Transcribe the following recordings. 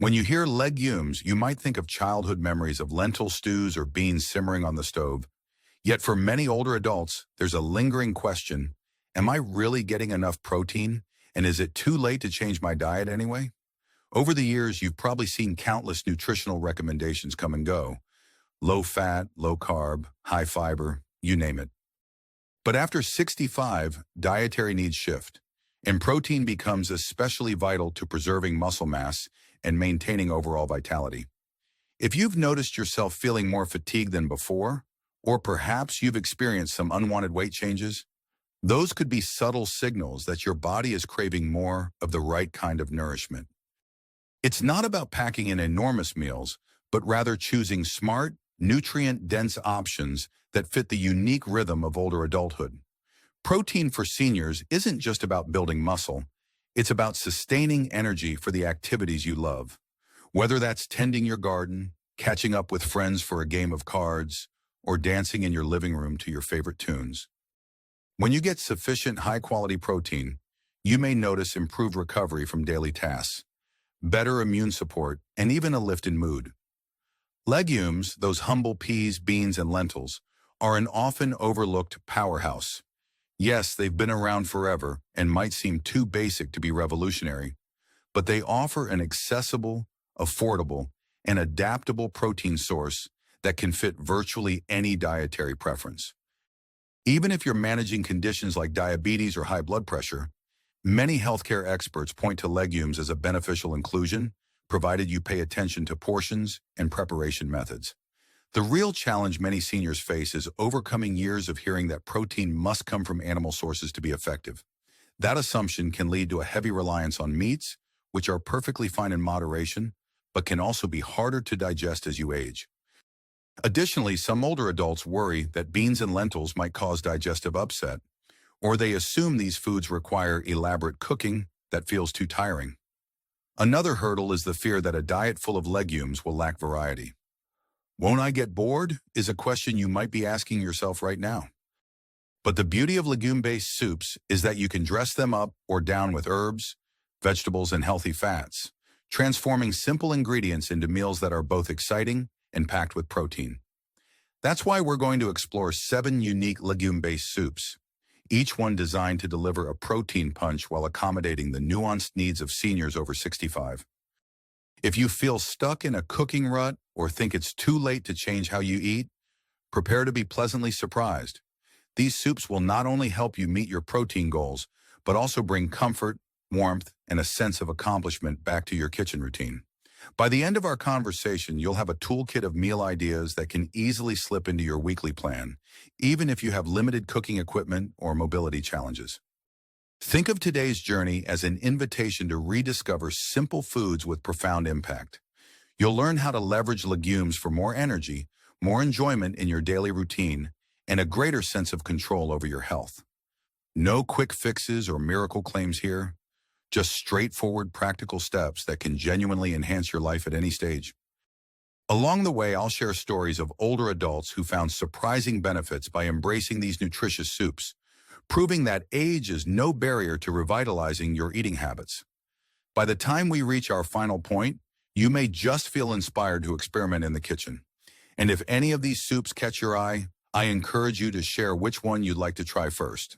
When you hear legumes, you might think of childhood memories of lentil stews or beans simmering on the stove. Yet for many older adults, there's a lingering question: am I really getting enough protein? And is it too late to change my diet anyway? Over the years, you've probably seen countless nutritional recommendations come and go. Low fat, low carb, high fiber, you name it. But after 65, dietary needs shift, and protein becomes especially vital to preserving muscle mass and maintaining overall vitality. If you've noticed yourself feeling more fatigued than before, or perhaps you've experienced some unwanted weight changes, those could be subtle signals that your body is craving more of the right kind of nourishment. It's not about packing in enormous meals, but rather choosing smart, nutrient-dense options that fit the unique rhythm of older adulthood. Protein for seniors isn't just about building muscle. It's about sustaining energy for the activities you love. Whether that's tending your garden, catching up with friends for a game of cards, or dancing in your living room to your favorite tunes. When you get sufficient high-quality protein, you may notice improved recovery from daily tasks, better immune support, and even a lift in mood. Legumes, those humble peas, beans, and lentils, are an often overlooked powerhouse. Yes, they've been around forever and might seem too basic to be revolutionary, but they offer an accessible, affordable, and adaptable protein source that can fit virtually any dietary preference. Even if you're managing conditions like diabetes or high blood pressure, many healthcare experts point to legumes as a beneficial inclusion, provided you pay attention to portions and preparation methods. The real challenge many seniors face is overcoming years of hearing that protein must come from animal sources to be effective. That assumption can lead to a heavy reliance on meats, which are perfectly fine in moderation, but can also be harder to digest as you age. Additionally, some older adults worry that beans and lentils might cause digestive upset, or they assume these foods require elaborate cooking that feels too tiring. Another hurdle is the fear that a diet full of legumes will lack variety. Won't I get bored? Is a question you might be asking yourself right now. But the beauty of legume-based soups is that you can dress them up or down with herbs, vegetables, and healthy fats, transforming simple ingredients into meals that are both exciting and packed with protein. That's why we're going to explore 7 unique legume-based soups, each one designed to deliver a protein punch while accommodating the nuanced needs of seniors over 65. If you feel stuck in a cooking rut or think it's too late to change how you eat, prepare to be pleasantly surprised. These soups will not only help you meet your protein goals, but also bring comfort, warmth, and a sense of accomplishment back to your kitchen routine. By the end of our conversation, you'll have a toolkit of meal ideas that can easily slip into your weekly plan, even if you have limited cooking equipment or mobility challenges. Think of today's journey as an invitation to rediscover simple foods with profound impact. You'll learn how to leverage legumes for more energy, more enjoyment in your daily routine, and a greater sense of control over your health. No quick fixes or miracle claims here. Just straightforward, practical steps that can genuinely enhance your life at any stage. Along the way, I'll share stories of older adults who found surprising benefits by embracing these nutritious soups, proving that age is no barrier to revitalizing your eating habits. By the time we reach our final point, you may just feel inspired to experiment in the kitchen. And if any of these soups catch your eye, I encourage you to share which one you'd like to try first.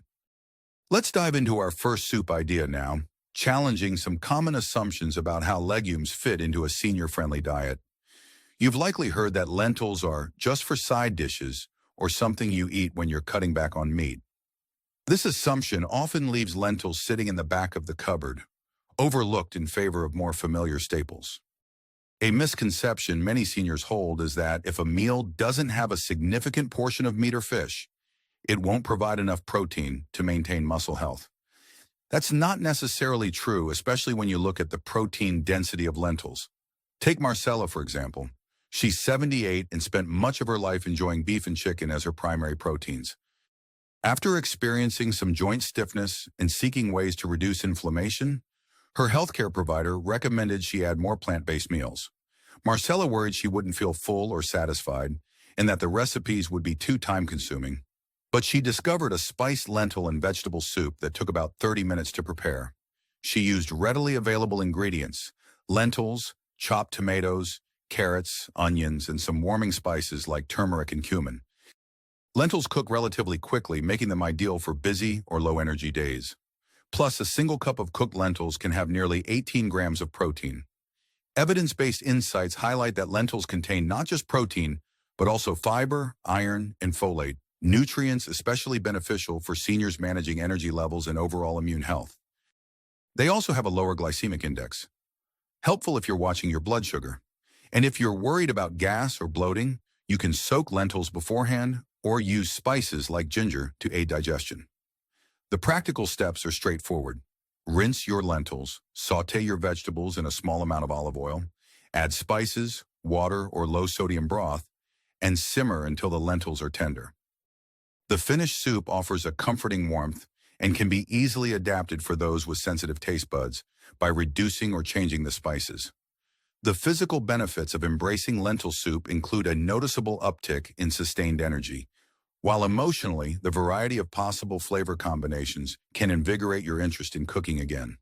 Let's dive into our first soup idea now, challenging some common assumptions about how legumes fit into a senior-friendly diet. You've likely heard that lentils are just for side dishes or something you eat when you're cutting back on meat. This assumption often leaves lentils sitting in the back of the cupboard, overlooked in favor of more familiar staples. A misconception many seniors hold is that if a meal doesn't have a significant portion of meat or fish, it won't provide enough protein to maintain muscle health. That's not necessarily true, especially when you look at the protein density of lentils. Take Marcella, for example. She's 78 and spent much of her life enjoying beef and chicken as her primary proteins. After experiencing some joint stiffness and seeking ways to reduce inflammation, her healthcare provider recommended she add more plant-based meals. Marcella worried she wouldn't feel full or satisfied and that the recipes would be too time-consuming. But she discovered a spiced lentil and vegetable soup that took about 30 minutes to prepare. She used readily available ingredients: lentils, chopped tomatoes, carrots, onions, and some warming spices like turmeric and cumin. Lentils cook relatively quickly, making them ideal for busy or low-energy days. Plus, a single cup of cooked lentils can have nearly 18 grams of protein. Evidence-based insights highlight that lentils contain not just protein, but also fiber, iron, and folate, nutrients especially beneficial for seniors managing energy levels and overall immune health. They also have a lower glycemic index, helpful if you're watching your blood sugar. And if you're worried about gas or bloating, you can soak lentils beforehand or use spices like ginger to aid digestion. The practical steps are straightforward. Rinse your lentils, sauté your vegetables in a small amount of olive oil, add spices, water, or low-sodium broth, and simmer until the lentils are tender. The finished soup offers a comforting warmth and can be easily adapted for those with sensitive taste buds by reducing or changing the spices. The physical benefits of embracing lentil soup include a noticeable uptick in sustained energy, while emotionally, the variety of possible flavor combinations can invigorate your interest in cooking again.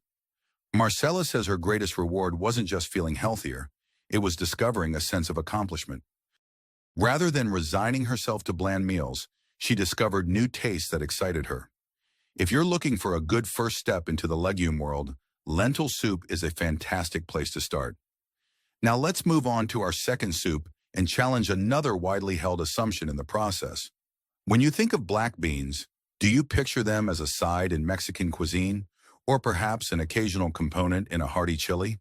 Marcella says her greatest reward wasn't just feeling healthier, it was discovering a sense of accomplishment. Rather than resigning herself to bland meals, she discovered new tastes that excited her. If you're looking for a good first step into the legume world, lentil soup is a fantastic place to start. Now let's move on to our second soup and challenge another widely held assumption in the process. When you think of black beans, do you picture them as a side in Mexican cuisine, or perhaps an occasional component in a hearty chili?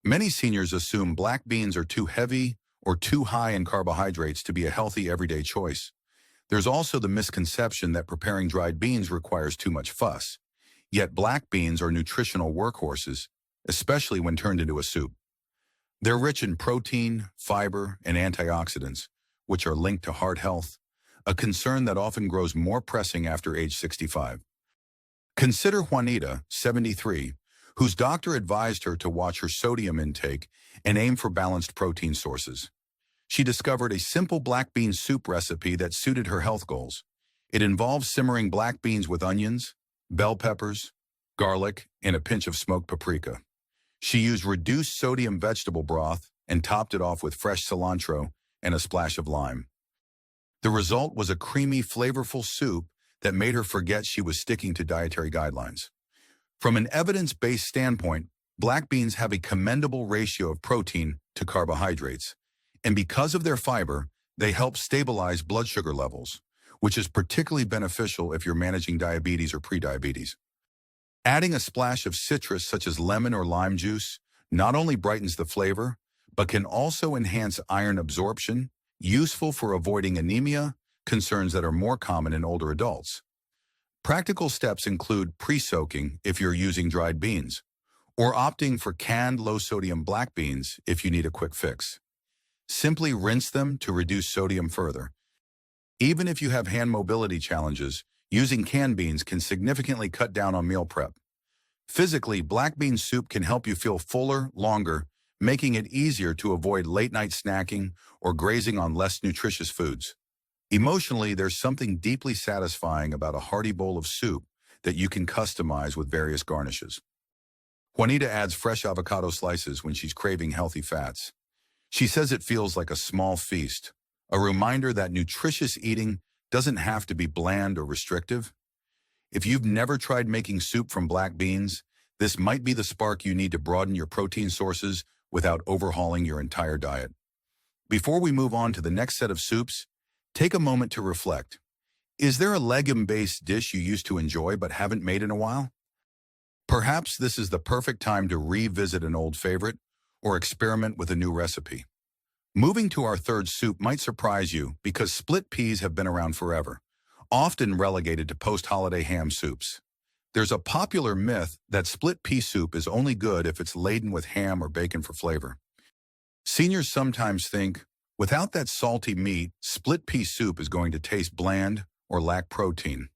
Many seniors assume black beans are too heavy or too high in carbohydrates to be a healthy everyday choice. There's also the misconception that preparing dried beans requires too much fuss. Yet black beans are nutritional workhorses, especially when turned into a soup. They're rich in protein, fiber, and antioxidants, which are linked to heart health, a concern that often grows more pressing after age 65. Consider Juanita, 73, whose doctor advised her to watch her sodium intake and aim for balanced protein sources. She discovered a simple black bean soup recipe that suited her health goals. It involves simmering black beans with onions, bell peppers, garlic, and a pinch of smoked paprika. She used reduced sodium vegetable broth and topped it off with fresh cilantro and a splash of lime. The result was a creamy, flavorful soup that made her forget she was sticking to dietary guidelines. From an evidence-based standpoint, black beans have a commendable ratio of protein to carbohydrates, and because of their fiber, they help stabilize blood sugar levels, which is particularly beneficial if you're managing diabetes or prediabetes. Adding a splash of citrus such as lemon or lime juice not only brightens the flavor, but can also enhance iron absorption, useful for avoiding anemia, concerns that are more common in older adults. Practical steps include pre-soaking if you're using dried beans, or opting for canned low-sodium black beans if you need a quick fix. Simply rinse them to reduce sodium further. Even if you have hand mobility challenges, using canned beans can significantly cut down on meal prep. Physically, black bean soup can help you feel fuller, longer, making it easier to avoid late-night snacking or grazing on less nutritious foods. Emotionally, there's something deeply satisfying about a hearty bowl of soup that you can customize with various garnishes. Juanita adds fresh avocado slices when she's craving healthy fats. She says it feels like a small feast, a reminder that nutritious eating doesn't have to be bland or restrictive. If you've never tried making soup from black beans, this might be the spark you need to broaden your protein sources without overhauling your entire diet. Before we move on to the next set of soups, take a moment to reflect. Is there a legume-based dish you used to enjoy but haven't made in a while? Perhaps this is the perfect time to revisit an old favorite or experiment with a new recipe. Moving to our third soup might surprise you because split peas have been around forever, often relegated to post-holiday ham soups. There's a popular myth that split pea soup is only good if it's laden with ham or bacon for flavor. Seniors sometimes think, without that salty meat, split pea soup is going to taste bland or lack protein.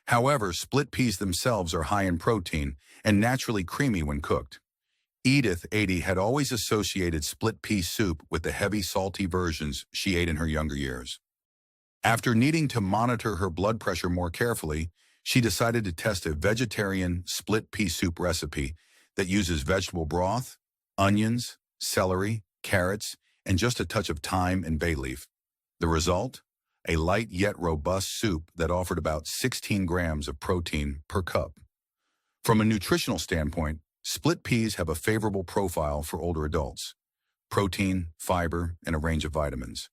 However, split peas themselves are high in protein and naturally creamy when cooked. Edith, 80, had always associated split pea soup with the heavy, salty versions she ate in her younger years. After needing to monitor her blood pressure more carefully, she decided to test a vegetarian split pea soup recipe that uses vegetable broth, onions, celery, carrots, and just a touch of thyme and bay leaf. The result? A light yet robust soup that offered about 16 grams of protein per cup. From a nutritional standpoint, split peas have a favorable profile for older adults. Protein, fiber, and a range of vitamins.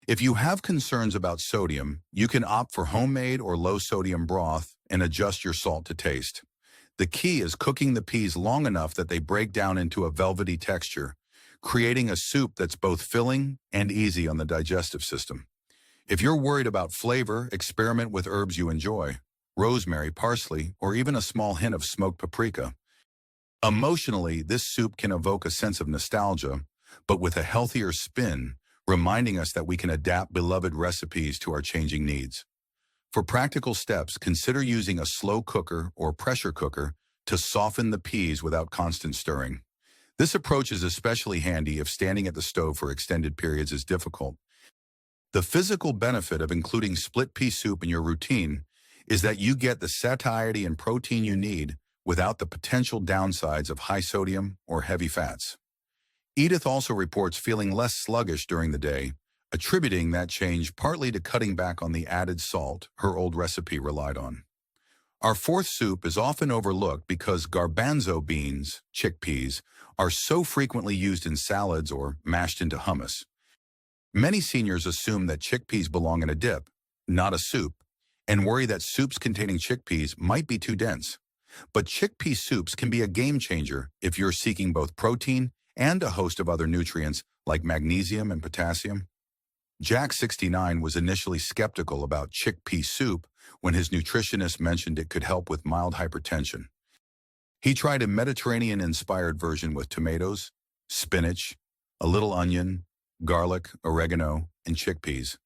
If you have concerns about sodium, you can opt for homemade or low-sodium broth and adjust your salt to taste. The key is cooking the peas long enough that they break down into a velvety texture, creating a soup that's both filling and easy on the digestive system. If you're worried about flavor, experiment with herbs you enjoy: rosemary, parsley, or even a small hint of smoked paprika. Emotionally, this soup can evoke a sense of nostalgia, but with a healthier spin, reminding us that we can adapt beloved recipes to our changing needs. For practical steps, consider using a slow cooker or pressure cooker to soften the peas without constant stirring. This approach is especially handy if standing at the stove for extended periods is difficult. The physical benefit of including split pea soup in your routine is that you get the satiety and protein you need without the potential downsides of high sodium or heavy fats. Edith also reports feeling less sluggish during the day, attributing that change partly to cutting back on the added salt her old recipe relied on. Our fourth soup is often overlooked because garbanzo beans, chickpeas, are so frequently used in salads or mashed into hummus. Many seniors assume that chickpeas belong in a dip, not a soup, and worry that soups containing chickpeas might be too dense. But chickpea soups can be a game changer if you're seeking both protein and a host of other nutrients like magnesium and potassium. Jack, 69, was initially skeptical about chickpea soup when his nutritionist mentioned it could help with mild hypertension. He tried a Mediterranean-inspired version with tomatoes, spinach, a little onion, garlic, oregano, and chickpeas.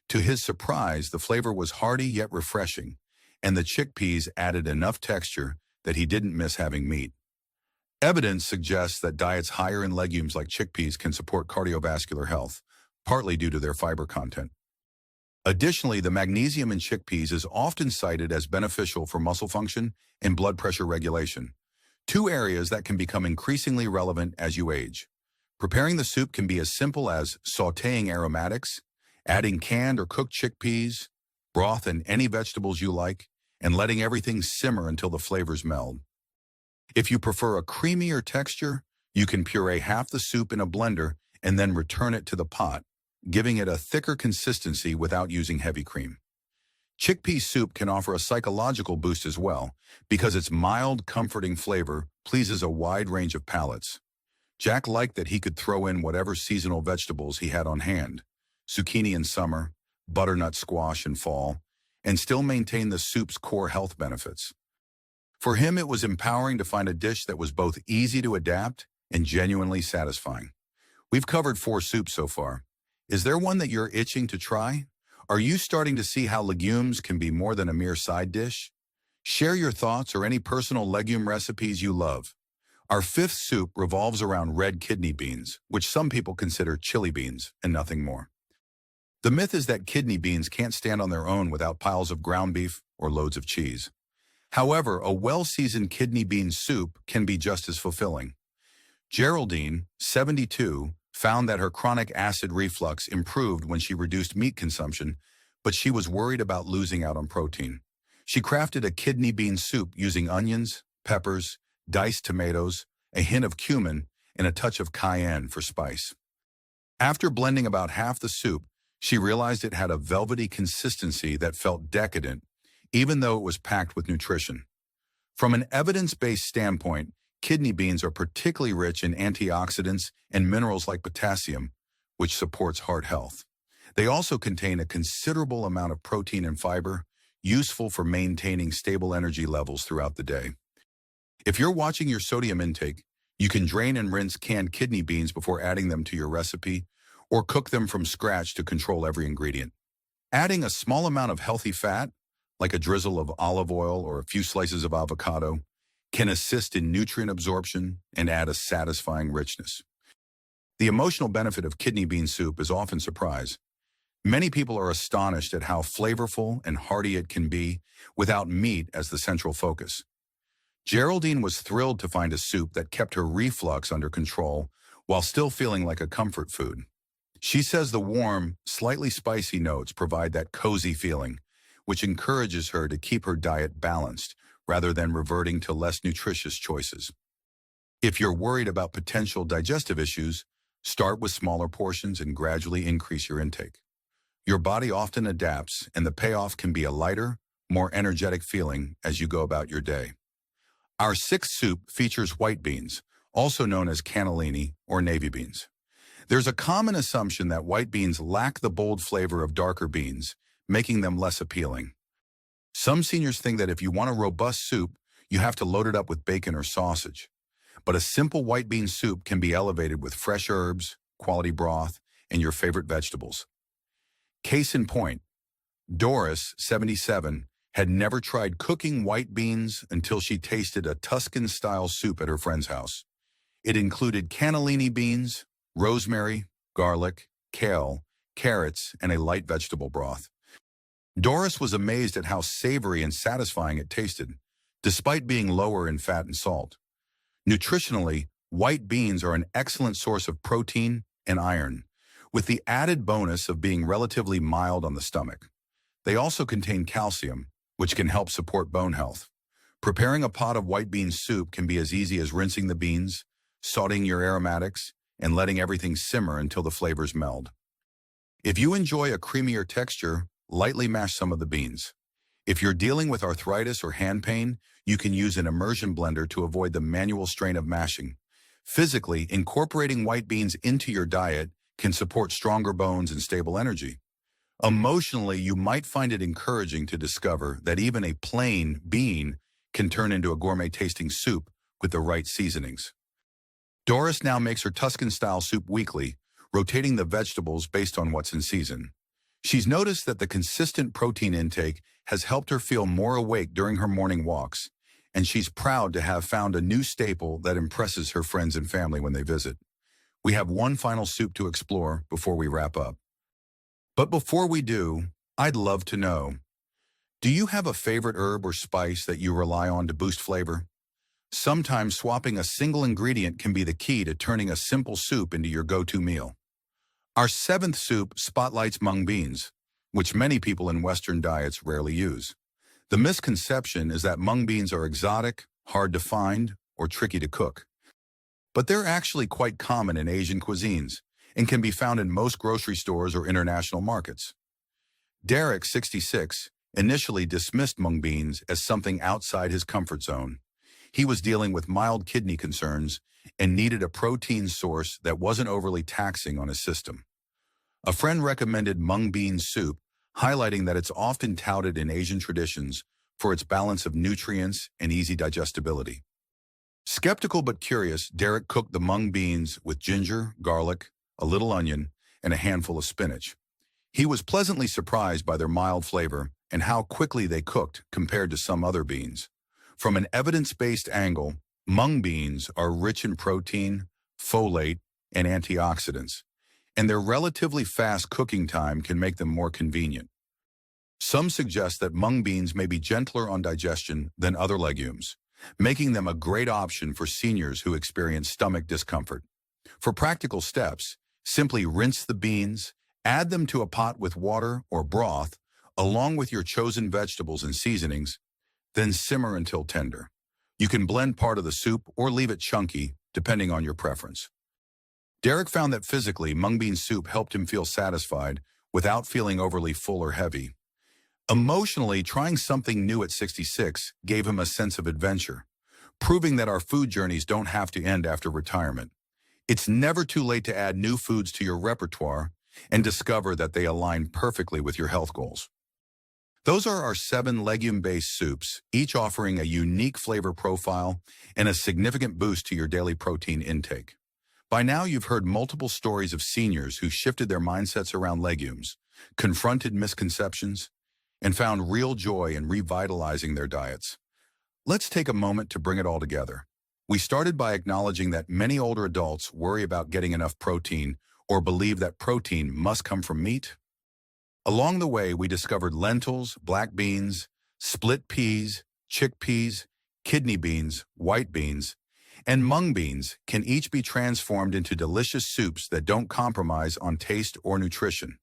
To his surprise, the flavor was hearty yet refreshing, and the chickpeas added enough texture that he didn't miss having meat. Evidence suggests that diets higher in legumes like chickpeas can support cardiovascular health, partly due to their fiber content. Additionally, the magnesium in chickpeas is often cited as beneficial for muscle function and blood pressure regulation, two areas that can become increasingly relevant as you age. Preparing the soup can be as simple as sautéing aromatics, adding canned or cooked chickpeas, broth, and any vegetables you like, and letting everything simmer until the flavors meld. If you prefer a creamier texture, you can puree half the soup in a blender and then return it to the pot, giving it a thicker consistency without using heavy cream. Chickpea soup can offer a psychological boost as well, because its mild, comforting flavor pleases a wide range of palates. Jack liked that he could throw in whatever seasonal vegetables he had on hand, zucchini in summer, butternut squash in fall, and still maintain the soup's core health benefits. For him, it was empowering to find a dish that was both easy to adapt and genuinely satisfying. We've covered 4 soups so far. Is there one that you're itching to try? Are you starting to see how legumes can be more than a mere side dish? Share your thoughts or any personal legume recipes you love. Our 5th soup revolves around red kidney beans, which some people consider chili beans and nothing more. The myth is that kidney beans can't stand on their own without piles of ground beef or loads of cheese. However, a well-seasoned kidney bean soup can be just as fulfilling. Geraldine, 72, found that her chronic acid reflux improved when she reduced meat consumption, but she was worried about losing out on protein. She crafted a kidney bean soup using onions, peppers, diced tomatoes, a hint of cumin, and a touch of cayenne for spice. After blending about half the soup, she realized it had a velvety consistency that felt decadent, even though it was packed with nutrition. From an evidence-based standpoint, kidney beans are particularly rich in antioxidants and minerals like potassium, which supports heart health. They also contain a considerable amount of protein and fiber, useful for maintaining stable energy levels throughout the day. If you're watching your sodium intake, you can drain and rinse canned kidney beans before adding them to your recipe, or cook them from scratch to control every ingredient. Adding a small amount of healthy fat, like a drizzle of olive oil or a few slices of avocado, can assist in nutrient absorption and add a satisfying richness. The emotional benefit of kidney bean soup is often surprise. Many people are astonished at how flavorful and hearty it can be without meat as the central focus. Geraldine was thrilled to find a soup that kept her reflux under control while still feeling like a comfort food. She says the warm, slightly spicy notes provide that cozy feeling, which encourages her to keep her diet balanced rather than reverting to less nutritious choices. If you're worried about potential digestive issues, start with smaller portions and gradually increase your intake. Your body often adapts, and the payoff can be a lighter, more energetic feeling as you go about your day. Our sixth soup features white beans, also known as cannellini or navy beans. There's a common assumption that white beans lack the bold flavor of darker beans, making them less appealing. Some seniors think that if you want a robust soup, you have to load it up with bacon or sausage. But a simple white bean soup can be elevated with fresh herbs, quality broth, and your favorite vegetables. Case in point, Doris, 77, had never tried cooking white beans until she tasted a Tuscan-style soup at her friend's house. It included cannellini beans, rosemary, garlic, kale, carrots, and a light vegetable broth. Doris was amazed at how savory and satisfying it tasted, despite being lower in fat and salt. Nutritionally, white beans are an excellent source of protein and iron, with the added bonus of being relatively mild on the stomach. They also contain calcium, which can help support bone health. Preparing a pot of white bean soup can be as easy as rinsing the beans, sauteing your aromatics, and letting everything simmer until the flavors meld. If you enjoy a creamier texture, lightly mash some of the beans. If you're dealing with arthritis or hand pain, you can use an immersion blender to avoid the manual strain of mashing. Physically, incorporating white beans into your diet can support stronger bones and stable energy. Emotionally, you might find it encouraging to discover that even a plain bean can turn into a gourmet-tasting soup with the right seasonings. Doris now makes her Tuscan-style soup weekly, rotating the vegetables based on what's in season. She's noticed that the consistent protein intake has helped her feel more awake during her morning walks, and she's proud to have found a new staple that impresses her friends and family when they visit. We have one final soup to explore before we wrap up. But before we do, I'd love to know, do you have a favorite herb or spice that you rely on to boost flavor? Sometimes swapping a single ingredient can be the key to turning a simple soup into your go-to meal. Our seventh soup spotlights mung beans, which many people in Western diets rarely use. The misconception is that mung beans are exotic, hard to find, or tricky to cook. But they're actually quite common in Asian cuisines and can be found in most grocery stores or international markets. Derek, 66, initially dismissed mung beans as something outside his comfort zone. He was dealing with mild kidney concerns and needed a protein source that wasn't overly taxing on his system. A friend recommended mung bean soup, highlighting that it's often touted in Asian traditions for its balance of nutrients and easy digestibility. Skeptical but curious, Derek cooked the mung beans with ginger, garlic, a little onion, and a handful of spinach. He was pleasantly surprised by their mild flavor and how quickly they cooked compared to some other beans. From an evidence-based angle, mung beans are rich in protein, folate, and antioxidants, and their relatively fast cooking time can make them more convenient. Some suggest that mung beans may be gentler on digestion than other legumes, making them a great option for seniors who experience stomach discomfort. For practical steps, simply rinse the beans, add them to a pot with water or broth, along with your chosen vegetables and seasonings, then simmer until tender. You can blend part of the soup or leave it chunky, depending on your preference. Derek found that physically, mung bean soup helped him feel satisfied without feeling overly full or heavy. Emotionally, trying something new at 66 gave him a sense of adventure, proving that our food journeys don't have to end after retirement. It's never too late to add new foods to your repertoire and discover that they align perfectly with your health goals. Those are our 7 legume-based soups, each offering a unique flavor profile and a significant boost to your daily protein intake. By now, you've heard multiple stories of seniors who shifted their mindsets around legumes, confronted misconceptions, and found real joy in revitalizing their diets. Let's take a moment to bring it all together. We started by acknowledging that many older adults worry about getting enough protein or believe that protein must come from meat. Along the way, we discovered lentils, black beans, split peas, chickpeas, kidney beans, white beans, and mung beans can each be transformed into delicious soups that don't compromise on taste or nutrition.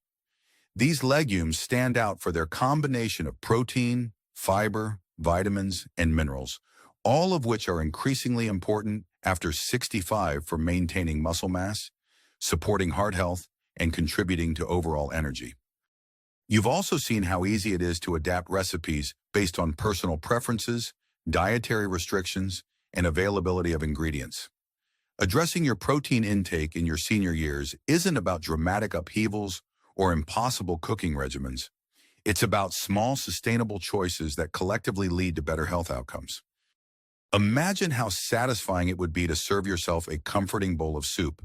These legumes stand out for their combination of protein, fiber, vitamins, and minerals, all of which are increasingly important after 65 for maintaining muscle mass, supporting heart health, and contributing to overall energy. You've also seen how easy it is to adapt recipes based on personal preferences, dietary restrictions, and availability of ingredients. Addressing your protein intake in your senior years isn't about dramatic upheavals or impossible cooking regimens. It's about small, sustainable choices that collectively lead to better health outcomes. Imagine how satisfying it would be to serve yourself a comforting bowl of soup,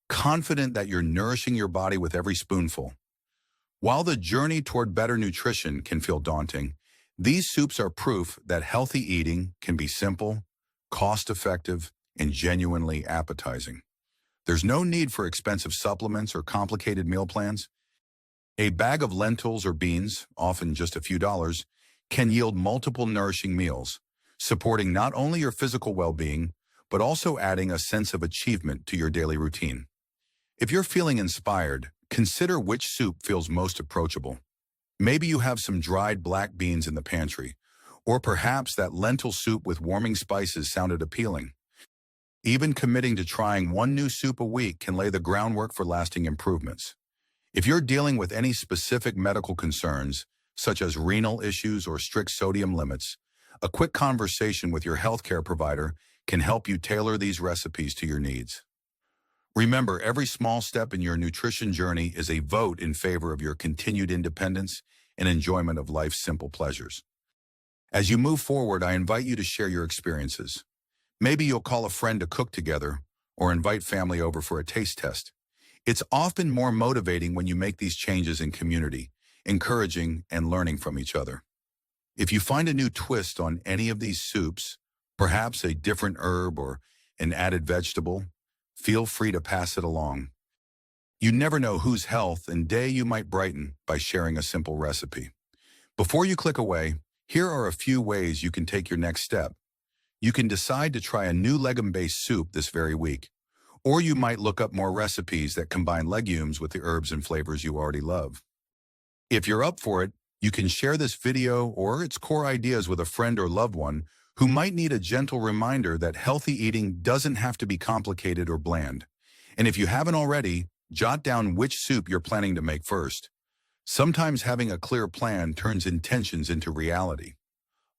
confident that you're nourishing your body with every spoonful. While the journey toward better nutrition can feel daunting, these soups are proof that healthy eating can be simple, cost-effective, and genuinely appetizing. There's no need for expensive supplements or complicated meal plans. A bag of lentils or beans, often just a few dollars, can yield multiple nourishing meals, supporting not only your physical well-being, but also adding a sense of achievement to your daily routine. If you're feeling inspired, consider which soup feels most approachable. Maybe you have some dried black beans in the pantry, or perhaps that lentil soup with warming spices sounded appealing. Even committing to trying one new soup a week can lay the groundwork for lasting improvements. If you're dealing with any specific medical concerns, such as renal issues or strict sodium limits, a quick conversation with your healthcare provider can help you tailor these recipes to your needs. Remember, every small step in your nutrition journey is a vote in favor of your continued independence and enjoyment of life's simple pleasures. As you move forward, I invite you to share your experiences. Maybe you'll call a friend to cook together or invite family over for a taste test. It's often more motivating when you make these changes in community, encouraging and learning from each other. If you find a new twist on any of these soups, perhaps a different herb or an added vegetable, feel free to pass it along. You never know whose health and day you might brighten by sharing a simple recipe. Before you click away, here are a few ways you can take your next step. You can decide to try a new legume-based soup this very week, or you might look up more recipes that combine legumes with the herbs and flavors you already love. If you're up for it, you can share this video or its core ideas with a friend or loved one who might need a gentle reminder that healthy eating doesn't have to be complicated or bland. And if you haven't already, jot down which soup you're planning to make first. Sometimes having a clear plan turns intentions into reality.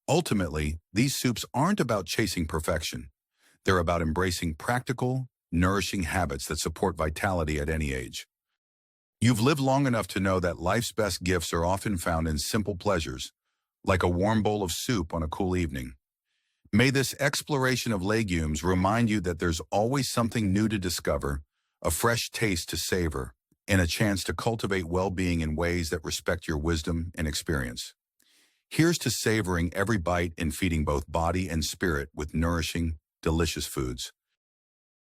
Ultimately, these soups aren't about chasing perfection. They're about embracing practical, nourishing habits that support vitality at any age. You've lived long enough to know that life's best gifts are often found in simple pleasures, like a warm bowl of soup on a cool evening. May this exploration of legumes remind you that there's always something new to discover, a fresh taste to savor, and a chance to cultivate well-being in ways that respect your wisdom and experience. Here's to savoring every bite and feeding both body and spirit with nourishing, delicious foods.